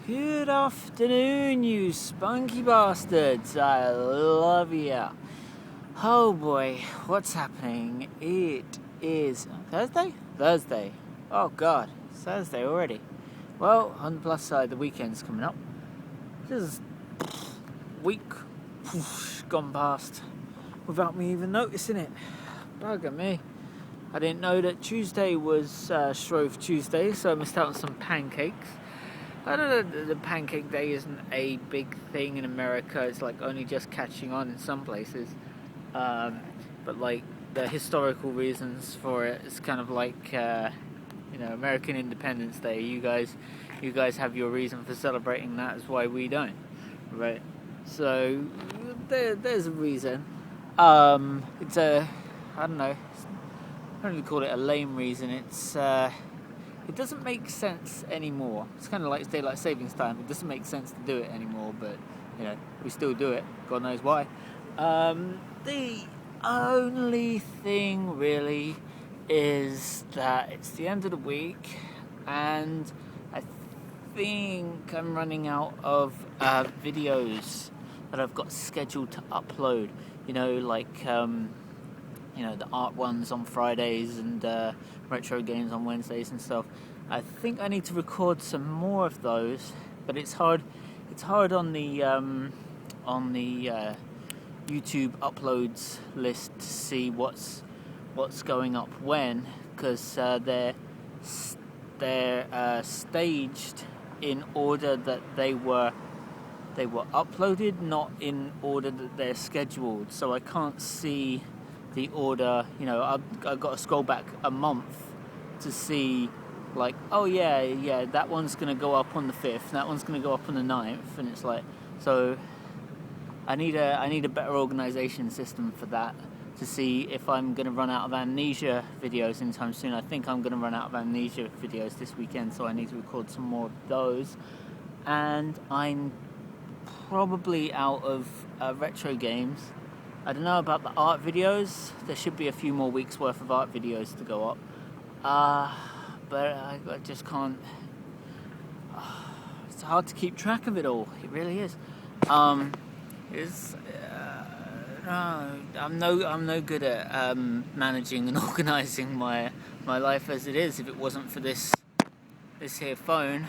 Good afternoon, you spunky bastards. I love ya. Oh boy, what's happening? It is Thursday? Thursday. Oh god, it's Thursday already. Well, on the plus side, the weekend's coming up. This is week gone past without me even noticing it. Bugger me. I didn't know that Tuesday was Shrove Tuesday, so I missed out on some pancakes. I don't know, the pancake day isn't a big thing in America. It's like only just catching on in some places. But like the historical reasons for it, it's kind of like American Independence Day. You guys have your reason for celebrating that. Is why we don't, right? So there's a reason. It's a I don't know. I don't really call it a lame reason. It doesn't make sense anymore. It's kind of like daylight savings time. It doesn't make sense to do it anymore, but we still do it. God knows why. The only thing really is that it's the end of the week, and I think I'm running out of videos that I've got scheduled to upload. The art ones on Fridays and retro games on Wednesdays and stuff. I think I need to record some more of those, but it's hard. It's hard on the YouTube uploads list to see what's going up when, because they're staged in order that they were uploaded, not in order that they're scheduled. So I can't see the order. I've got to scroll back a month to see, like, oh yeah, that one's going to go up on the 5th, that one's going to go up on the 9th, and it's like, so I need a better organization system for that, to see if I'm going to run out of amnesia videos anytime soon. I think I'm going to run out of amnesia videos this weekend, so I need to record some more of those. And I'm probably out of retro games. I don't know about the art videos. There should be a few more weeks worth of art videos to go up. But I just can't. It's hard to keep track of it all. It really is. I'm no good at managing and organising my life as it is. If it wasn't for this here phone,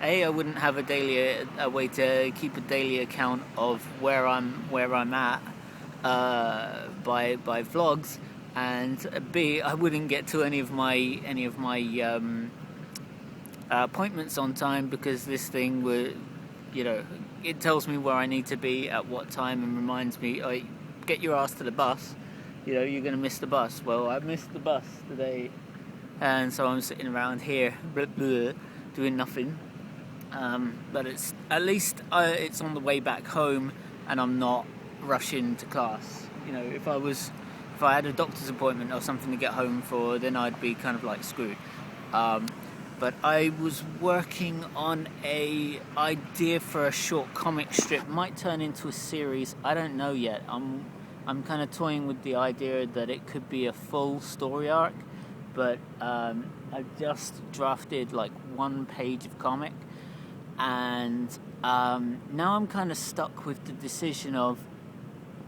I wouldn't have a way to keep a daily account of where I'm at by vlogs, and B, I wouldn't get to any of my appointments on time, because this thing would, it tells me where I need to be at what time and reminds me, oh, get your ass to the bus, you're going to miss the bus. Well, I missed the bus today, and so I'm sitting around here doing nothing. But it's at least it's on the way back home, and I'm not rushing to class. If I had a doctor's appointment or something to get home for, then I'd be kind of like screwed. But I was working on a idea for a short comic strip. Might turn into a series. I don't know yet. I'm kind of toying with the idea that it could be a full story arc, but I've just drafted like one page of comic, and now I'm kind of stuck with the decision of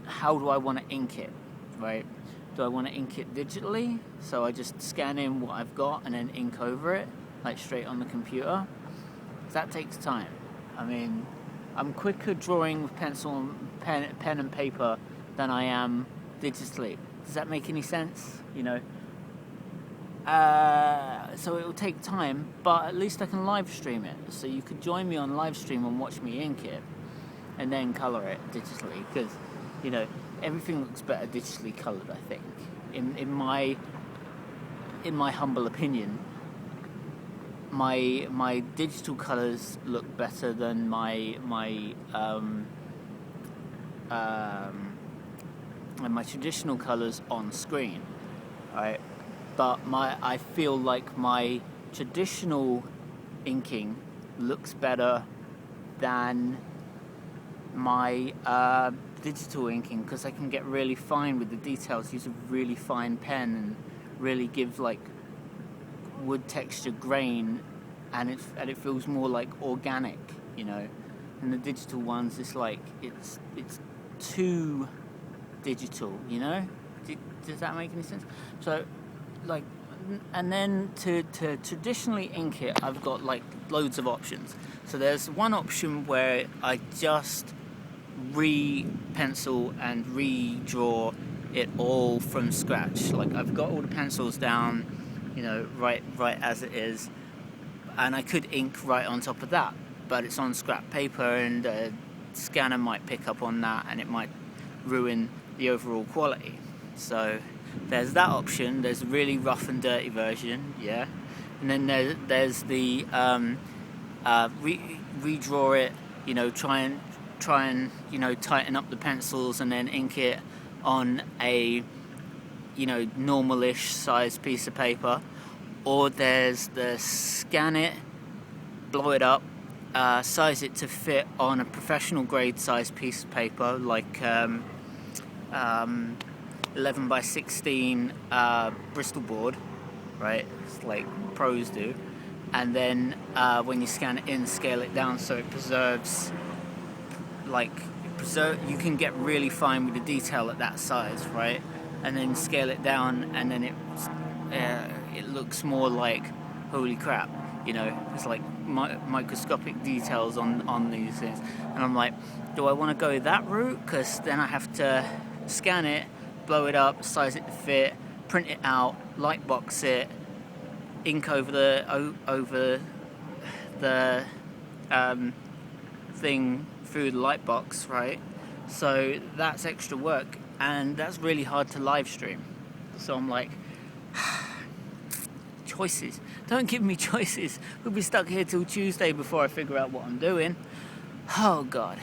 how do I want to ink it, right? Do I want to ink it digitally, so I just scan in what I've got and then ink over it, like straight on the computer? That takes time. I mean, I'm quicker drawing with pencil and pen and paper than I am digitally. Does that make any sense? So it will take time, but at least I can live stream it. So you could join me on live stream and watch me ink it, and then colour it digitally, because everything looks better digitally coloured, I think. In my humble opinion, my digital colours look better than my traditional colours on screen, right? But I feel like my traditional inking looks better than my digital inking, because I can get really fine with the details, use a really fine pen, and really give like wood texture grain and it feels more like organic, you know. And the digital ones, it's like it's too digital, you know. Does that make any sense? So, like, and then to traditionally ink it, I've got like loads of options. So there's one option where I just re-pencil and redraw it all from scratch. Like, I've got all the pencils down, you know, right as it is, and I could ink right on top of that, but it's on scrap paper, and a scanner might pick up on that, and it might ruin the overall quality. So there's that option. There's a really rough and dirty version, yeah, and then there's the redraw it, you know, try and you know, tighten up the pencils and then ink it on a, you know, normalish size piece of paper. Or there's the scan it, blow it up, size it to fit on a professional grade size piece of paper, like 11 by 16 Bristol board, right? It's like pros do. And then when you scan it in, scale it down so it preserves. You can get really fine with the detail at that size, right? And then scale it down, and then it looks more like, holy crap, you know. It's like microscopic details on these things, and I'm like, do I want to go that route? Because then I have to scan it, blow it up, size it to fit, print it out, light box it, ink over the thing through the light box, right? So that's extra work, and that's really hard to live stream. So I'm like, choices. Don't give me choices. We'll be stuck here till Tuesday before I figure out what I'm doing. Oh God.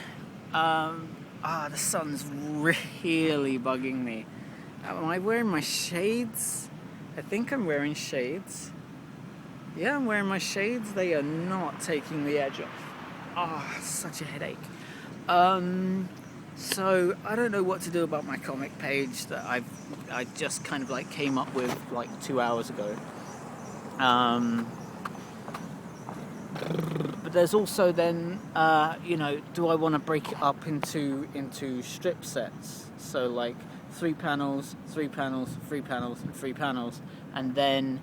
The sun's really bugging me. Am I wearing my shades? I think I'm wearing shades. Yeah, I'm wearing my shades. They are not taking the edge off. Such a headache. So I don't know what to do about my comic page that I just kind of like came up with like 2 hours ago. But there's also then, you know, do I want to break it up into strip sets? So like 3 panels, 3 panels, 3 panels, and 3 panels, and then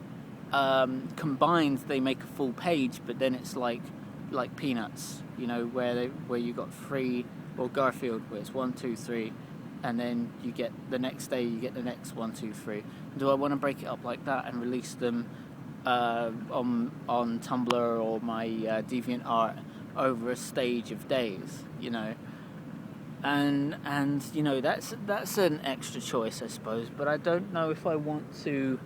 combined they make a full page. But then it's like Peanuts, you know, where you got 3, or Garfield, where it's 1, 2, 3, and then you get the next day you get the next 1, 2, 3. Do I want to break it up like that and release them on Tumblr or my DeviantArt over a stage of days, you know? And you know, that's an extra choice, I suppose, but I don't know if I want to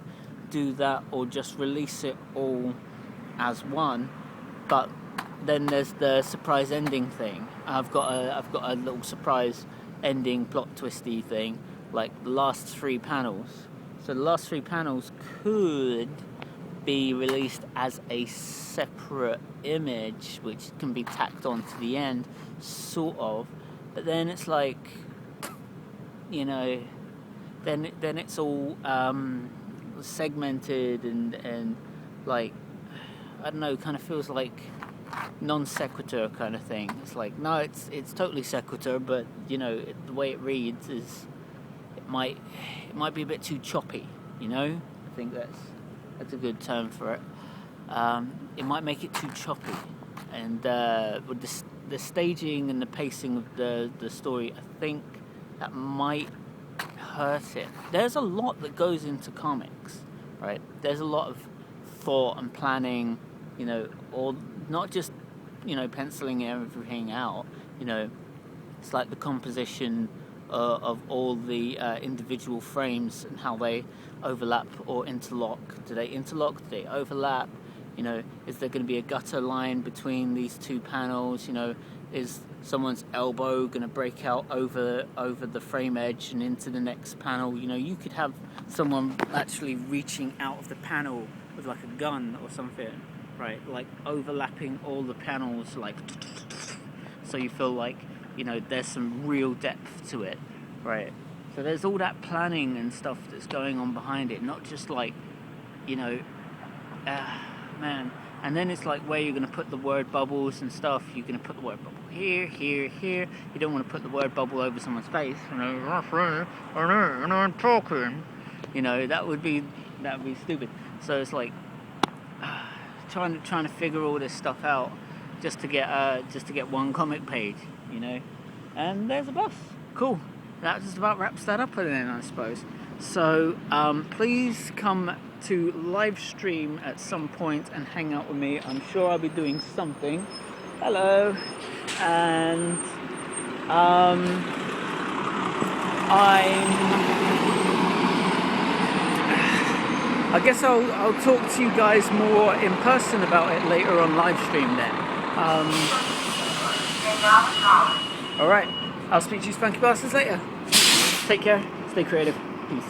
do that or just release it all as one. But then there's the surprise ending thing. I've got a little surprise ending, plot twisty thing, like the last 3 panels. So the last 3 panels could be released as a separate image, which can be tacked on to the end, sort of. But then it's like, you know, then it's all segmented and like, I don't know, kind of feels like non sequitur kind of thing. It's like, no, it's totally sequitur, but you know, the way it reads is it might be a bit too choppy, you know. I think that's a good term for it. It might make it too choppy, and with the staging and the pacing of the story, I think that might hurt it. There's a lot that goes into comics, right? There's a lot of thought and planning, you know, or not just, you know, penciling everything out. You know, it's like the composition of all the individual frames and how they overlap or interlock. Do they interlock? Do they overlap? You know, is there going to be a gutter line between these 2 panels? You know, is someone's elbow going to break out over the frame edge and into the next panel? You know, you could have someone actually reaching out of the panel with like a gun or something, right? Like overlapping all the panels, like, so you feel like, you know, there's some real depth to it, right? So there's all that planning and stuff that's going on behind it, not just like, you know, man, And then it's like where you're going to put the word bubbles and stuff. You're going to put the word bubble here, here, here. You don't want to put the word bubble over someone's face. You know, and I'm talking. You know, that would be stupid. So it's like trying to figure all this stuff out just to get one comic page. You know, and there's a bus. Cool. That just about wraps that up then, I suppose. So please come to live stream at some point and hang out with me. I'm sure I'll be doing something. Hello. And I guess I'll talk to you guys more in person about it later on live stream then. Alright, I'll speak to you spunky bastards later. Take care, stay creative, peace.